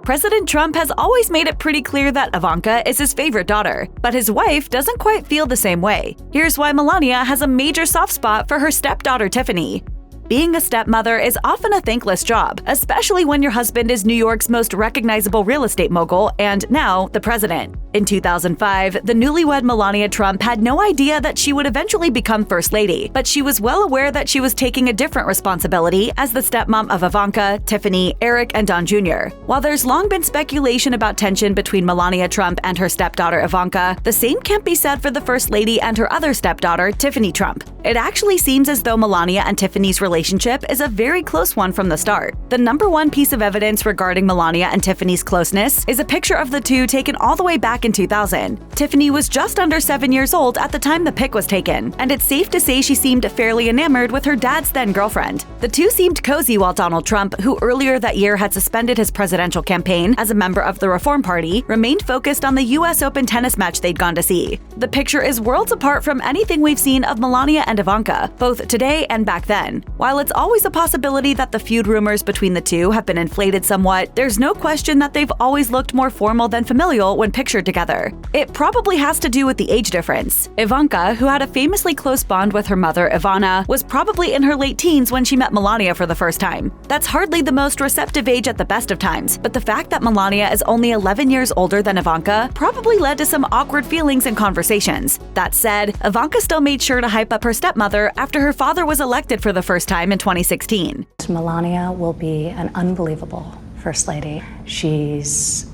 President Trump has always made it pretty clear that Ivanka is his favorite daughter, but his wife doesn't quite feel the same way. Here's why Melania has a major soft spot for her stepdaughter Tiffany. Being a stepmother is often a thankless job, especially when your husband is New York's most recognizable real estate mogul and now the president. In 2005, the newlywed Melania Trump had no idea that she would eventually become First Lady, but she was well aware that she was taking a different responsibility as the stepmom of Ivanka, Tiffany, Eric, and Don Jr. While there's long been speculation about tension between Melania Trump and her stepdaughter Ivanka, the same can't be said for the First Lady and her other stepdaughter, Tiffany Trump. It actually seems as though Melania and Tiffany's relationship is a very close one from the start. The number one piece of evidence regarding Melania and Tiffany's closeness is a picture of the two taken all the way back in 2000. Tiffany was just under 7 years old at the time the pic was taken, and it's safe to say she seemed fairly enamored with her dad's then-girlfriend. The two seemed cozy while Donald Trump, who earlier that year had suspended his presidential campaign as a member of the Reform Party, remained focused on the US Open tennis match they'd gone to see. The picture is worlds apart from anything we've seen of Melania and Ivanka, both today and back then. While it's always a possibility that the feud rumors between the two have been inflated somewhat, there's no question that they've always looked more formal than familial when pictured together. It probably has to do with the age difference. Ivanka, who had a famously close bond with her mother, Ivana, was probably in her late teens when she met Melania for the first time. That's hardly the most receptive age at the best of times, but the fact that Melania is only 11 years older than Ivanka probably led to some awkward feelings and conversations. That said, Ivanka still made sure to hype up her stepmother after her father was elected for the first time in 2016. Melania will be an unbelievable First Lady. She's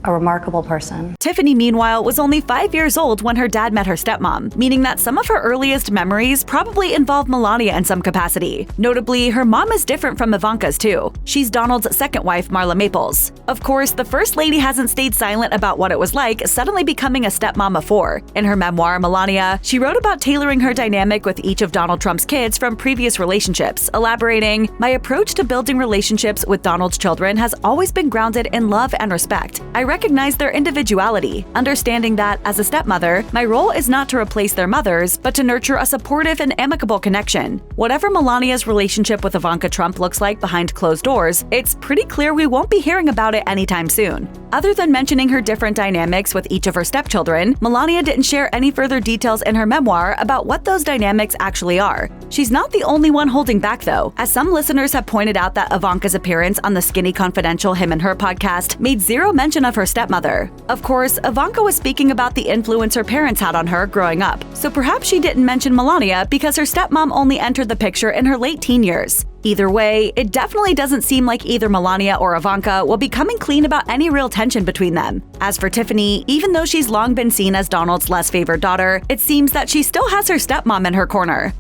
a remarkable person. Tiffany, meanwhile, was only 5 years old when her dad met her stepmom, meaning that some of her earliest memories probably involve Melania in some capacity. Notably, her mom is different from Ivanka's too. She's Donald's second wife, Marla Maples. Of course, the First Lady hasn't stayed silent about what it was like suddenly becoming a stepmom of 4. In her memoir, Melania, she wrote about tailoring her dynamic with each of Donald Trump's kids from previous relationships, elaborating, "My approach to building relationships with Donald's children has always been grounded in love and respect. I recognize their individuality, understanding that, as a stepmother, my role is not to replace their mothers, but to nurture a supportive and amicable connection." Whatever Melania's relationship with Ivanka Trump looks like behind closed doors, it's pretty clear we won't be hearing about it anytime soon. Other than mentioning her different dynamics with each of her stepchildren, Melania didn't share any further details in her memoir about what those dynamics actually are. She's not the only one holding back, though, as some listeners have pointed out that Ivanka's appearance on the Skinny Confidential Him and Her podcast made zero mention of her stepmother. Of course, Ivanka was speaking about the influence her parents had on her growing up, so perhaps she didn't mention Melania because her stepmom only entered the picture in her late teen years. Either way, it definitely doesn't seem like either Melania or Ivanka will be coming clean about any real tension between them. As for Tiffany, even though she's long been seen as Donald's less favored daughter, it seems that she still has her stepmom in her corner.